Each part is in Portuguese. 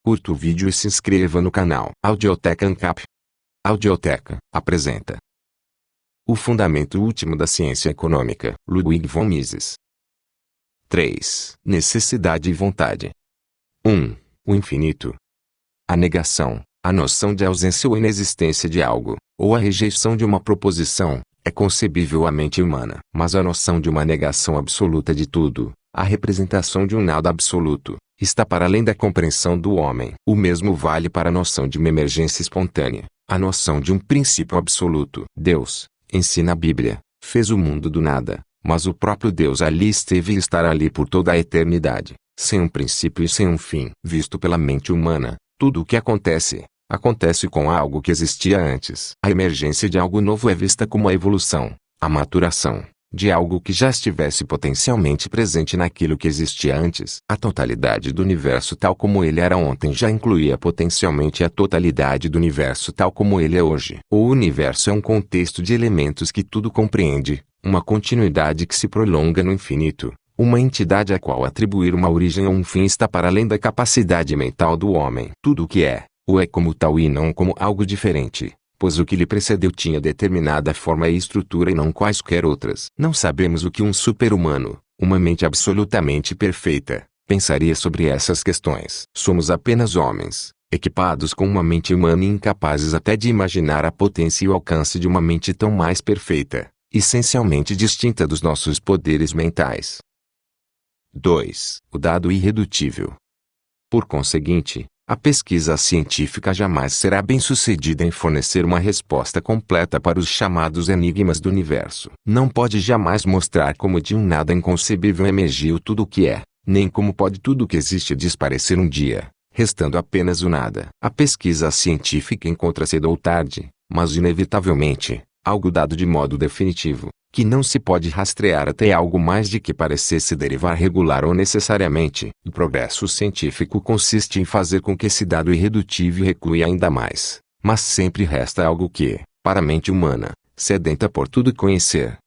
curta o vídeo e se inscreva no canal. Audioteca ANCAP. Audioteca apresenta O Fundamento Último da Ciência Econômica, Ludwig von Mises. 3. Necessidade e vontade. 1. O infinito. A negação, a noção de ausência ou inexistência de algo, ou a rejeição de uma proposição, é concebível à mente humana. Mas a noção de uma negação absoluta de tudo, a representação de um nada absoluto, está para além da compreensão do homem. O mesmo vale para a noção de uma emergência espontânea, a noção de um princípio absoluto. Deus, ensina a Bíblia, fez o mundo do nada, mas o próprio Deus ali esteve e estará ali por toda a eternidade, sem um princípio e sem um fim. Visto pela mente humana, tudo o que acontece com algo que existia antes. A emergência de algo novo é vista como a evolução, a maturação, de algo que já estivesse potencialmente presente naquilo que existia antes. A totalidade do universo tal como ele era ontem já incluía potencialmente a totalidade do universo tal como ele é hoje. O universo é um contexto de elementos que tudo compreende, uma continuidade que se prolonga no infinito, uma entidade a qual atribuir uma origem ou um fim está para além da capacidade mental do homem. Tudo o que é, o é como tal e não como algo diferente, pois o que lhe precedeu tinha determinada forma e estrutura e não quaisquer outras. Não sabemos o que um super-humano, uma mente absolutamente perfeita, pensaria sobre essas questões. Somos apenas homens, equipados com uma mente humana e incapazes até de imaginar a potência e o alcance de uma mente tão mais perfeita, essencialmente distinta dos nossos poderes mentais. 2. O dado irredutível. Por conseguinte, a pesquisa científica jamais será bem-sucedida em fornecer uma resposta completa para os chamados enigmas do universo. Não pode jamais mostrar como de um nada inconcebível emergiu tudo o que é, nem como pode tudo o que existe desaparecer um dia, restando apenas o nada. A pesquisa científica encontra cedo ou tarde, mas inevitavelmente, algo dado de modo definitivo, que não se pode rastrear até algo mais de que parecesse derivar regular ou necessariamente. O progresso científico consiste em fazer com que esse dado irredutível recue ainda mais, mas sempre resta algo que, para a mente humana, sedenta por tudo conhecer,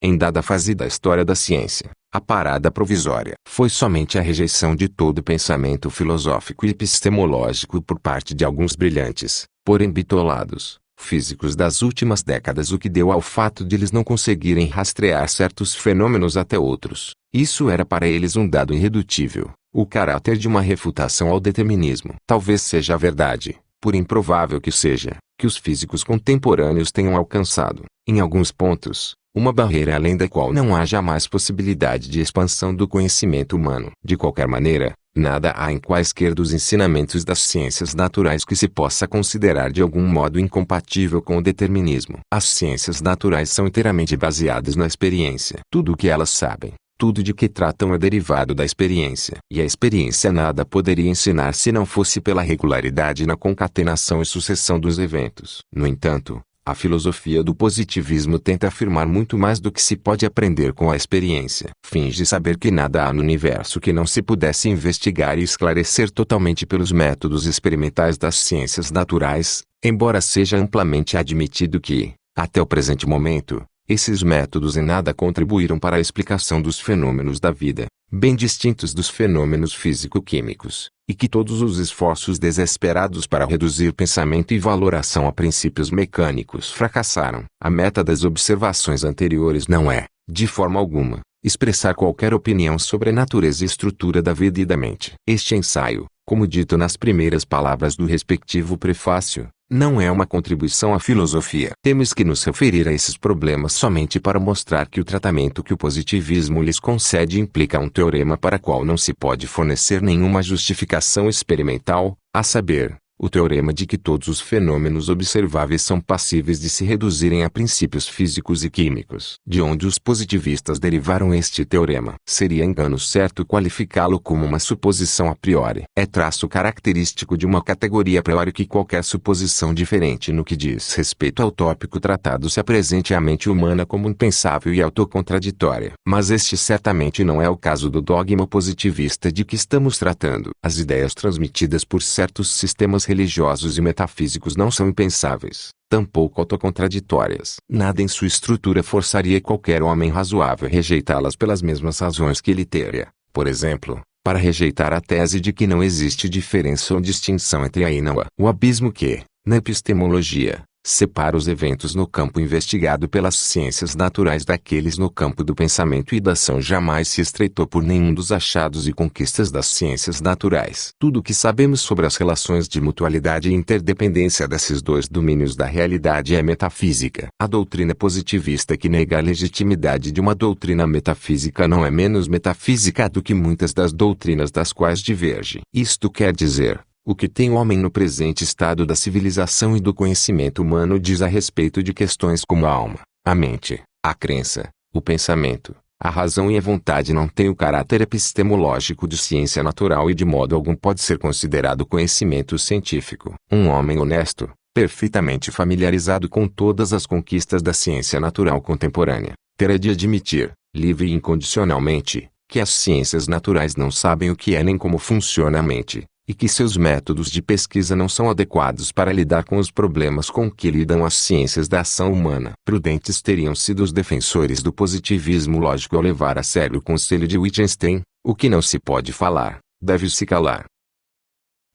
em dada fase da história da ciência, a parada provisória. Foi somente a rejeição de todo pensamento filosófico e epistemológico por parte de alguns brilhantes, porém bitolados, físicos das últimas décadas o que deu ao fato de eles não conseguirem rastrear certos fenômenos até outros. Isso era para eles um dado irredutível, o caráter de uma refutação ao determinismo. Talvez seja a verdade, por improvável que seja, que os físicos contemporâneos tenham alcançado, em alguns pontos, uma barreira além da qual não há jamais possibilidade de expansão do conhecimento humano. De qualquer maneira, nada há em quaisquer dos ensinamentos das ciências naturais que se possa considerar de algum modo incompatível com o determinismo. As ciências naturais são inteiramente baseadas na experiência. Tudo o que elas sabem, tudo de que tratam é derivado da experiência. E a experiência nada poderia ensinar se não fosse pela regularidade na concatenação e sucessão dos eventos. No entanto, a filosofia do positivismo tenta afirmar muito mais do que se pode aprender com a experiência. Finge saber que nada há no universo que não se pudesse investigar e esclarecer totalmente pelos métodos experimentais das ciências naturais, embora seja amplamente admitido que, até o presente momento, esses métodos em nada contribuíram para a explicação dos fenômenos da vida, bem distintos dos fenômenos físico-químicos, e que todos os esforços desesperados para reduzir pensamento e valoração a princípios mecânicos fracassaram. A meta das observações anteriores não é, de forma alguma, expressar qualquer opinião sobre a natureza e estrutura da vida e da mente. Este ensaio, como dito nas primeiras palavras do respectivo prefácio, não é uma contribuição à filosofia. Temos que nos referir a esses problemas somente para mostrar que o tratamento que o positivismo lhes concede implica um teorema para qual não se pode fornecer nenhuma justificação experimental, a saber, o teorema de que todos os fenômenos observáveis são passíveis de se reduzirem a princípios físicos e químicos. De onde os positivistas derivaram este teorema? Seria engano certo qualificá-lo como uma suposição a priori. É traço característico de uma categoria a priori que qualquer suposição diferente no que diz respeito ao tópico tratado se apresente à mente humana como impensável e autocontraditória. Mas este certamente não é o caso do dogma positivista de que estamos tratando. As ideias transmitidas por certos sistemas religiosos e metafísicos não são impensáveis, tampouco autocontraditórias. Nada em sua estrutura forçaria qualquer homem razoável a rejeitá-las pelas mesmas razões que ele teria, por exemplo, para rejeitar a tese de que não existe diferença ou distinção entre a e não a. O abismo que, na epistemologia, separa os eventos no campo investigado pelas ciências naturais daqueles no campo do pensamento e da ação jamais se estreitou por nenhum dos achados e conquistas das ciências naturais. Tudo o que sabemos sobre as relações de mutualidade e interdependência desses dois domínios da realidade é metafísica. A doutrina positivista que nega a legitimidade de uma doutrina metafísica não é menos metafísica do que muitas das doutrinas das quais diverge. Isto quer dizer, o que tem o homem no presente estado da civilização e do conhecimento humano diz a respeito de questões como a alma, a mente, a crença, o pensamento, a razão e a vontade não tem o caráter epistemológico de ciência natural e de modo algum pode ser considerado conhecimento científico. Um homem honesto, perfeitamente familiarizado com todas as conquistas da ciência natural contemporânea, terá de admitir, livre e incondicionalmente, que as ciências naturais não sabem o que é nem como funciona a mente, e que seus métodos de pesquisa não são adequados para lidar com os problemas com que lidam as ciências da ação humana. Prudentes teriam sido os defensores do positivismo lógico ao levar a sério o conselho de Wittgenstein: o que não se pode falar, deve-se calar.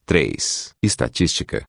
3. Estatística.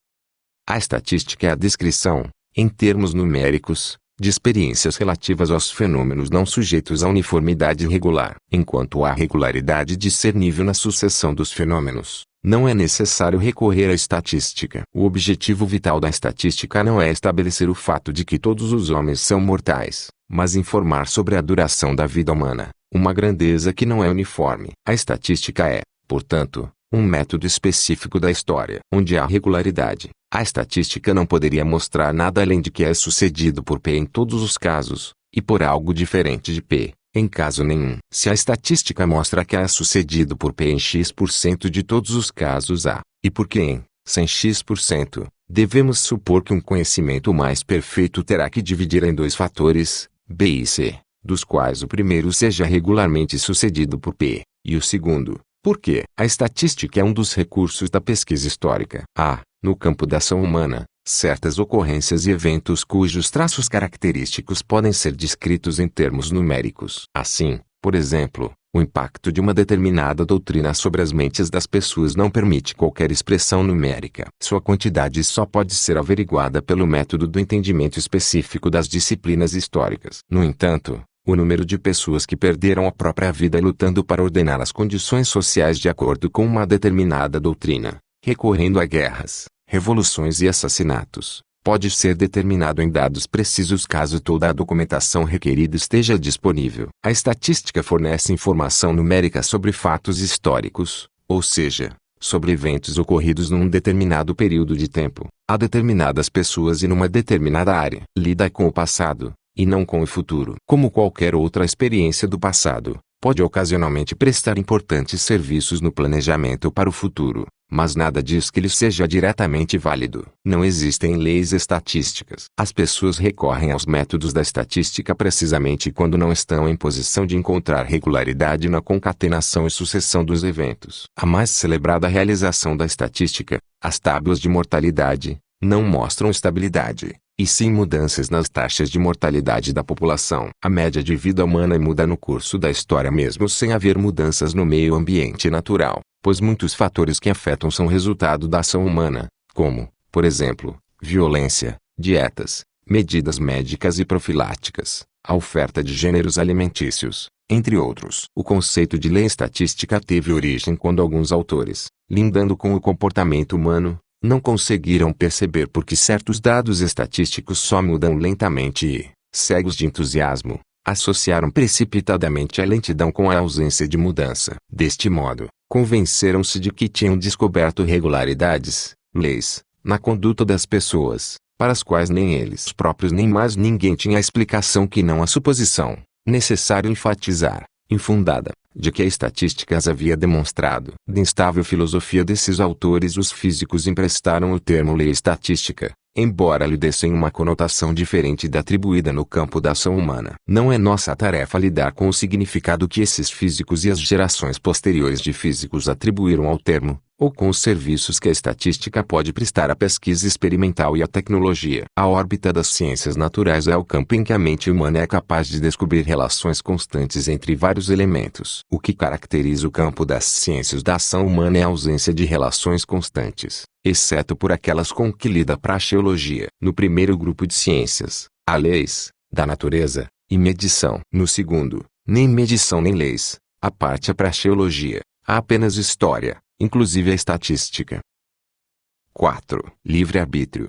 A estatística é a descrição, em termos numéricos, de experiências relativas aos fenômenos não sujeitos à uniformidade regular. Enquanto há regularidade discernível na sucessão dos fenômenos, não é necessário recorrer à estatística. O objetivo vital da estatística não é estabelecer o fato de que todos os homens são mortais, mas informar sobre a duração da vida humana, uma grandeza que não é uniforme. A estatística é, portanto, um método específico da história. Onde há regularidade, a estatística não poderia mostrar nada além de que é sucedido por P em todos os casos, e por algo diferente de P, em caso nenhum. Se a estatística mostra que é sucedido por P em X% de todos os casos A, e por Q em 100x%, devemos supor que um conhecimento mais perfeito terá que dividir em dois fatores, B e C, dos quais o primeiro seja regularmente sucedido por P, e o segundo, por Q. A estatística é um dos recursos da pesquisa histórica. Há, no campo da ação humana, certas ocorrências e eventos cujos traços característicos podem ser descritos em termos numéricos. Assim, por exemplo, o impacto de uma determinada doutrina sobre as mentes das pessoas não permite qualquer expressão numérica. Sua quantidade só pode ser averiguada pelo método do entendimento específico das disciplinas históricas. No entanto, o número de pessoas que perderam a própria vida lutando para ordenar as condições sociais de acordo com uma determinada doutrina, recorrendo a guerras, revoluções e assassinatos, pode ser determinado em dados precisos caso toda a documentação requerida esteja disponível. A estatística fornece informação numérica sobre fatos históricos, ou seja, sobre eventos ocorridos num determinado período de tempo, a determinadas pessoas e numa determinada área. Lida com o passado, e não com o futuro. Como qualquer outra experiência do passado, pode ocasionalmente prestar importantes serviços no planejamento para o futuro, mas nada diz que ele seja diretamente válido. Não existem leis estatísticas. As pessoas recorrem aos métodos da estatística precisamente quando não estão em posição de encontrar regularidade na concatenação e sucessão dos eventos. A mais celebrada realização da estatística, as tábuas de mortalidade, não mostram estabilidade, e sim mudanças nas taxas de mortalidade da população. A média de vida humana muda no curso da história mesmo sem haver mudanças no meio ambiente natural, pois muitos fatores que afetam são resultado da ação humana, como, por exemplo, violência, dietas, medidas médicas e profiláticas, a oferta de gêneros alimentícios, entre outros. O conceito de lei estatística teve origem quando alguns autores, lidando com o comportamento humano, não conseguiram perceber por que certos dados estatísticos só mudam lentamente e, cegos de entusiasmo, associaram precipitadamente a lentidão com a ausência de mudança. Deste modo, convenceram-se de que tinham descoberto regularidades, leis, na conduta das pessoas, para as quais nem eles próprios nem mais ninguém tinha explicação que não a suposição, necessário enfatizar, infundada, de que a estatística as havia demonstrado. Da instável filosofia desses autores os físicos emprestaram o termo lei estatística, embora lhe dessem uma conotação diferente da atribuída no campo da ação humana. Não é nossa tarefa lidar com o significado que esses físicos e as gerações posteriores de físicos atribuíram ao termo, ou com os serviços que a estatística pode prestar à pesquisa experimental e à tecnologia. A órbita das ciências naturais é o campo em que a mente humana é capaz de descobrir relações constantes entre vários elementos. O que caracteriza o campo das ciências da ação humana é a ausência de relações constantes, exceto por aquelas com que lida a praxeologia. No primeiro grupo de ciências, há leis da natureza e medição. No segundo, nem medição nem leis, a parte a praxeologia, há apenas história, inclusive a estatística. 4. Livre-arbítrio.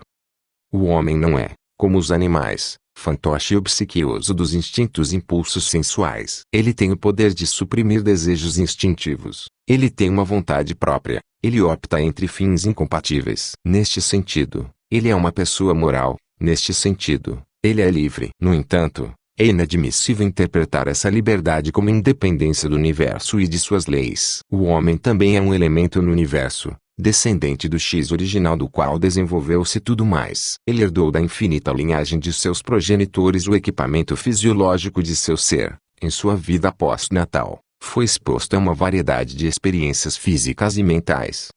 O homem não é, como os animais, fantoche obsequioso dos instintos e impulsos sensuais. Ele tem o poder de suprimir desejos instintivos. Ele tem uma vontade própria. Ele opta entre fins incompatíveis. Neste sentido, ele é uma pessoa moral. Neste sentido, ele é livre. No entanto, é inadmissível interpretar essa liberdade como independência do universo e de suas leis. O homem também é um elemento no universo, descendente do X original do qual desenvolveu-se tudo mais. Ele herdou da infinita linhagem de seus progenitores o equipamento fisiológico de seu ser. Em sua vida pós-natal, foi exposto a uma variedade de experiências físicas e mentais.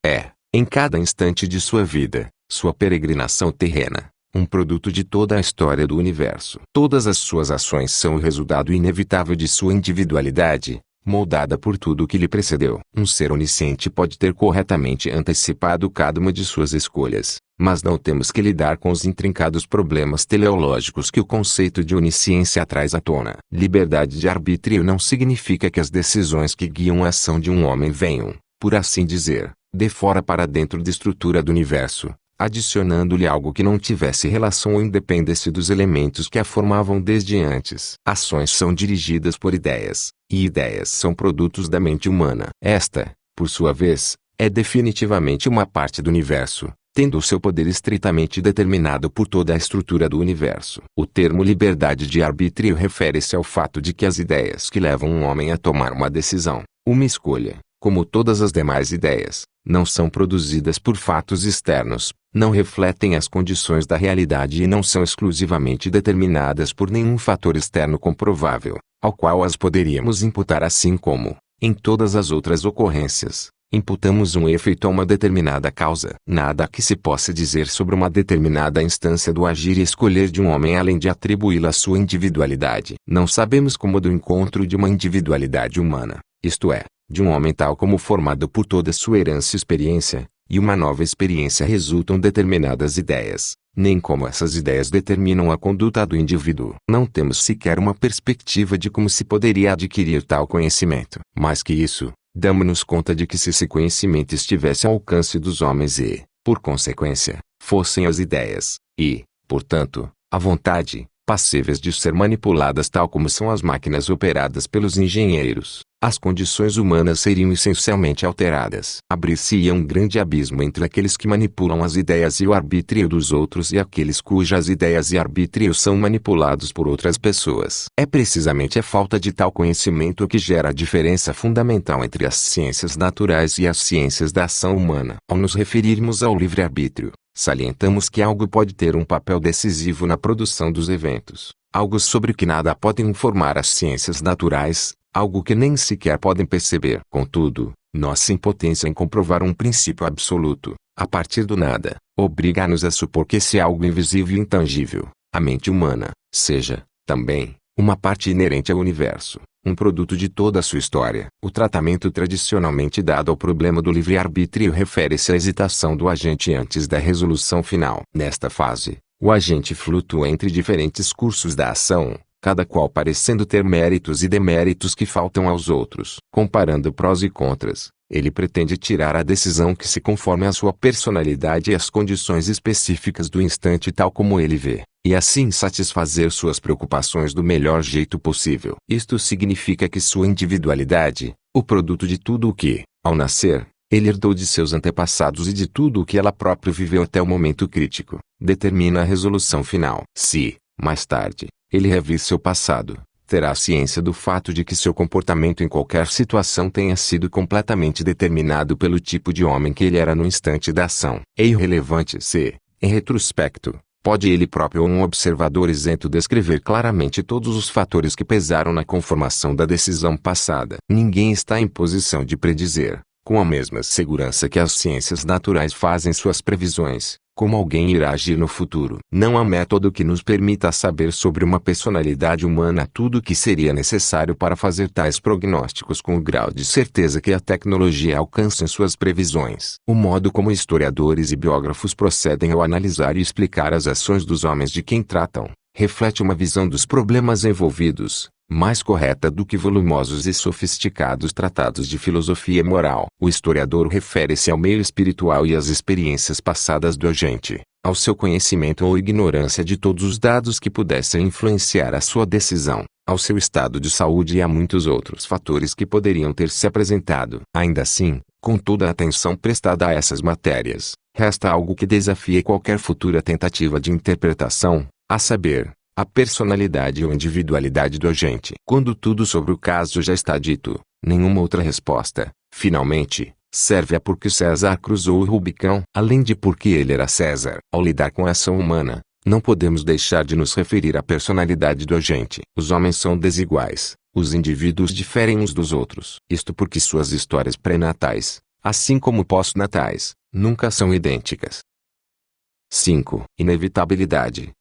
Em cada instante de sua vida, sua peregrinação terrena, um produto de toda a história do universo. Todas as suas ações são o resultado inevitável de sua individualidade, moldada por tudo o que lhe precedeu. Um ser onisciente pode ter corretamente antecipado cada uma de suas escolhas, mas não temos que lidar com os intrincados problemas teleológicos que o conceito de onisciência traz à tona. Liberdade de arbítrio não significa que as decisões que guiam a ação de um homem venham, por assim dizer, de fora para dentro da estrutura do universo, adicionando-lhe algo que não tivesse relação ou independência dos elementos que a formavam desde antes. Ações são dirigidas por ideias, e ideias são produtos da mente humana. Esta, por sua vez, é definitivamente uma parte do universo, tendo o seu poder estritamente determinado por toda a estrutura do universo. O termo liberdade de arbítrio refere-se ao fato de que as ideias que levam um homem a tomar uma decisão, uma escolha, como todas as demais ideias, não são produzidas por fatos externos, não refletem as condições da realidade e não são exclusivamente determinadas por nenhum fator externo comprovável, ao qual as poderíamos imputar assim como, em todas as outras ocorrências, imputamos um efeito a uma determinada causa. Nada que se possa dizer sobre uma determinada instância do agir e escolher de um homem além de atribuí-la à sua individualidade. Não sabemos como do encontro de uma individualidade humana, isto é, de um homem tal como formado por toda sua herança e experiência, e uma nova experiência resultam determinadas ideias, nem como essas ideias determinam a conduta do indivíduo. Não temos sequer uma perspectiva de como se poderia adquirir tal conhecimento. Mais que isso, damos-nos conta de que se esse conhecimento estivesse ao alcance dos homens e, por consequência, fossem as ideias, e, portanto, a vontade, passíveis de ser manipuladas tal como são as máquinas operadas pelos engenheiros, as condições humanas seriam essencialmente alteradas. Abrir-se-ia um grande abismo entre aqueles que manipulam as ideias e o arbítrio dos outros e aqueles cujas ideias e arbítrio são manipulados por outras pessoas. É precisamente a falta de tal conhecimento que gera a diferença fundamental entre as ciências naturais e as ciências da ação humana. Ao nos referirmos ao livre-arbítrio, salientamos que algo pode ter um papel decisivo na produção dos eventos, algo sobre o que nada podem informar as ciências naturais, algo que nem sequer podem perceber. Contudo, nossa impotência em comprovar um princípio absoluto, a partir do nada, obriga-nos a supor que esse algo invisível e intangível, a mente humana, seja, também, uma parte inerente ao universo, um produto de toda a sua história. O tratamento tradicionalmente dado ao problema do livre-arbítrio refere-se à hesitação do agente antes da resolução final. Nesta fase, o agente flutua entre diferentes cursos da ação, cada qual parecendo ter méritos e deméritos que faltam aos outros. Comparando prós e contras, ele pretende tirar a decisão que se conforme à sua personalidade e às condições específicas do instante tal como ele vê, e assim satisfazer suas preocupações do melhor jeito possível. Isto significa que sua individualidade, o produto de tudo o que, ao nascer, ele herdou de seus antepassados e de tudo o que ela própria viveu até o momento crítico, determina a resolução final. Se, mais tarde, ele reviu seu passado, terá ciência do fato de que seu comportamento em qualquer situação tenha sido completamente determinado pelo tipo de homem que ele era no instante da ação. É irrelevante se, em retrospecto, pode ele próprio ou um observador isento descrever claramente todos os fatores que pesaram na conformação da decisão passada. Ninguém está em posição de predizer, com a mesma segurança que as ciências naturais fazem suas previsões, como alguém irá agir no futuro. Não há método que nos permita saber sobre uma personalidade humana tudo o que seria necessário para fazer tais prognósticos com o grau de certeza que a tecnologia alcança em suas previsões. O modo como historiadores e biógrafos procedem ao analisar e explicar as ações dos homens de quem tratam, reflete uma visão dos problemas envolvidos, mais correta do que volumosos e sofisticados tratados de filosofia moral. O historiador refere-se ao meio espiritual e às experiências passadas do agente, ao seu conhecimento ou ignorância de todos os dados que pudessem influenciar a sua decisão, ao seu estado de saúde e a muitos outros fatores que poderiam ter se apresentado. Ainda assim, com toda a atenção prestada a essas matérias, resta algo que desafia qualquer futura tentativa de interpretação, a saber, a personalidade ou individualidade do agente. Quando tudo sobre o caso já está dito, nenhuma outra resposta, finalmente, serve a porque César cruzou o Rubicão, além de porque ele era César. Ao lidar com a ação humana, não podemos deixar de nos referir à personalidade do agente. Os homens são desiguais, os indivíduos diferem uns dos outros. Isto porque suas histórias pré-natais, assim como pós-natais, nunca são idênticas. 5. Inevitabilidade.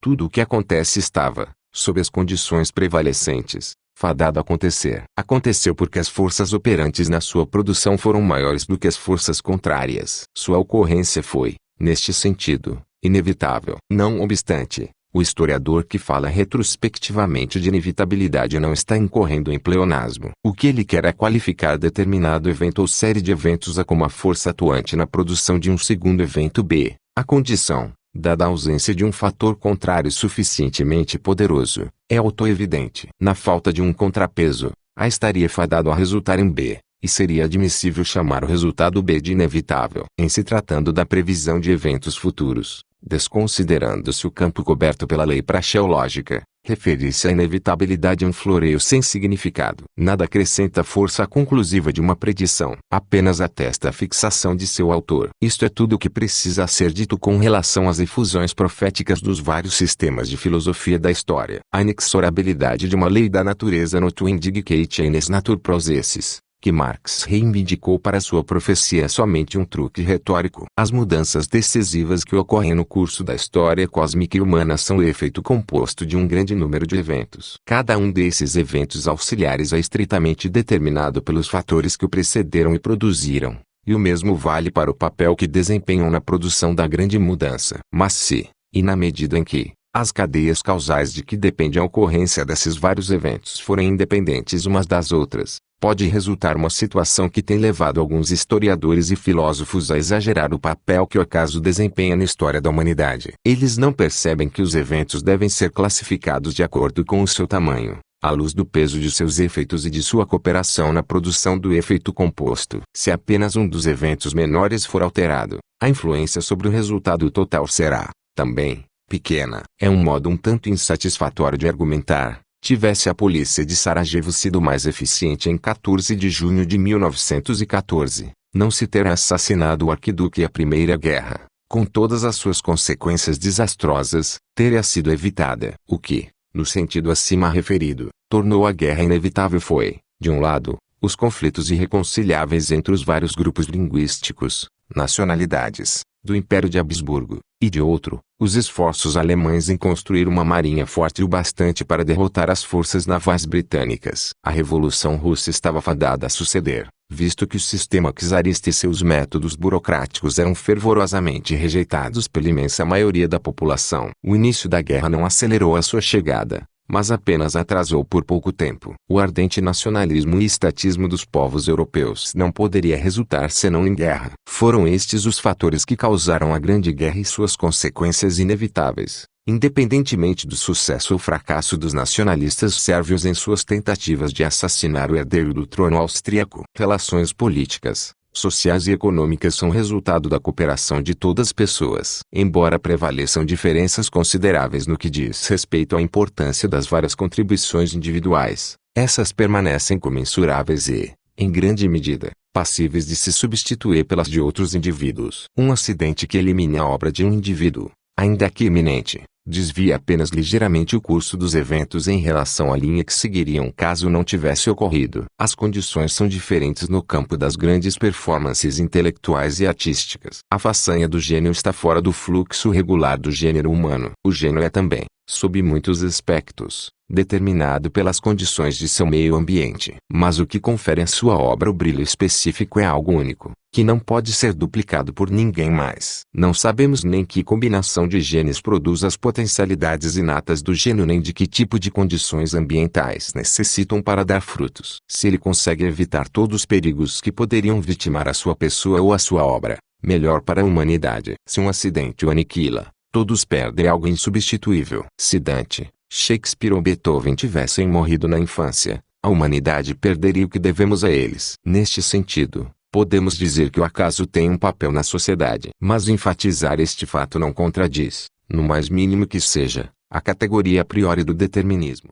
Tudo o que acontece estava, sob as condições prevalecentes, fadado a acontecer. Aconteceu porque as forças operantes na sua produção foram maiores do que as forças contrárias. Sua ocorrência foi, neste sentido, inevitável. Não obstante, o historiador que fala retrospectivamente de inevitabilidade não está incorrendo em pleonasmo. O que ele quer é qualificar determinado evento ou série de eventos A como a força atuante na produção de um segundo evento B. A condição, dada a ausência de um fator contrário suficientemente poderoso, é autoevidente. Na falta de um contrapeso, A estaria fadado a resultar em B, e seria admissível chamar o resultado B de inevitável. Em se tratando da previsão de eventos futuros, desconsiderando-se o campo coberto pela lei praxeológica, referir-se à inevitabilidade é um floreio sem significado. Nada acrescenta força conclusiva de uma predição. Apenas atesta a fixação de seu autor. Isto é tudo o que precisa ser dito com relação às efusões proféticas dos vários sistemas de filosofia da história. A inexorabilidade de uma lei da natureza not indicate eines natur processis, que Marx reivindicou para sua profecia é somente um truque retórico. As mudanças decisivas que ocorrem no curso da história cósmica e humana são o efeito composto de um grande número de eventos. Cada um desses eventos auxiliares é estritamente determinado pelos fatores que o precederam e produziram, e o mesmo vale para o papel que desempenham na produção da grande mudança. Mas se, e na medida em que, as cadeias causais de que depende a ocorrência desses vários eventos forem independentes umas das outras, pode resultar uma situação que tem levado alguns historiadores e filósofos a exagerar o papel que o acaso desempenha na história da humanidade. Eles não percebem que os eventos devem ser classificados de acordo com o seu tamanho, à luz do peso de seus efeitos e de sua cooperação na produção do efeito composto. Se apenas um dos eventos menores for alterado, a influência sobre o resultado total será, também, pequena. É um modo um tanto insatisfatório de argumentar. Tivesse a polícia de Sarajevo sido mais eficiente em 14 de junho de 1914, não se terá assassinado o arquiduque e a Primeira Guerra, com todas as suas consequências desastrosas, teria sido evitada. O que, no sentido acima referido, tornou a guerra inevitável foi, de um lado, os conflitos irreconciliáveis entre os vários grupos linguísticos, nacionalidades, do Império de Habsburgo, e de outro, os esforços alemães em construir uma marinha forte o bastante para derrotar as forças navais britânicas. A Revolução Russa estava fadada a suceder, visto que o sistema czarista e seus métodos burocráticos eram fervorosamente rejeitados pela imensa maioria da população. O início da guerra não acelerou a sua chegada, mas apenas atrasou por pouco tempo. O ardente nacionalismo e estatismo dos povos europeus não poderia resultar senão em guerra. Foram estes os fatores que causaram a Grande Guerra e suas consequências inevitáveis, independentemente do sucesso ou fracasso dos nacionalistas sérvios em suas tentativas de assassinar o herdeiro do trono austríaco. Relações políticas, sociais e econômicas são resultado da cooperação de todas as pessoas. Embora prevaleçam diferenças consideráveis no que diz respeito à importância das várias contribuições individuais, essas permanecem comensuráveis e, em grande medida, passíveis de se substituir pelas de outros indivíduos. Um acidente que elimine a obra de um indivíduo, ainda que iminente, desvia apenas ligeiramente o curso dos eventos em relação à linha que seguiriam caso não tivesse ocorrido. As condições são diferentes no campo das grandes performances intelectuais e artísticas. A façanha do gênio está fora do fluxo regular do gênero humano. O gênio é também, sob muitos aspectos, determinado pelas condições de seu meio ambiente. Mas o que confere à sua obra o brilho específico é algo único, que não pode ser duplicado por ninguém mais. Não sabemos nem que combinação de genes produz as potencialidades inatas do gênio, nem de que tipo de condições ambientais necessitam para dar frutos. Se ele consegue evitar todos os perigos que poderiam vitimar a sua pessoa ou a sua obra, melhor para a humanidade. Se um acidente o aniquila, todos perdem algo insubstituível. Se Dante, Shakespeare ou Beethoven tivessem morrido na infância, a humanidade perderia o que devemos a eles. Neste sentido, podemos dizer que o acaso tem um papel na sociedade. Mas enfatizar este fato não contradiz, no mais mínimo que seja, a categoria a priori do determinismo.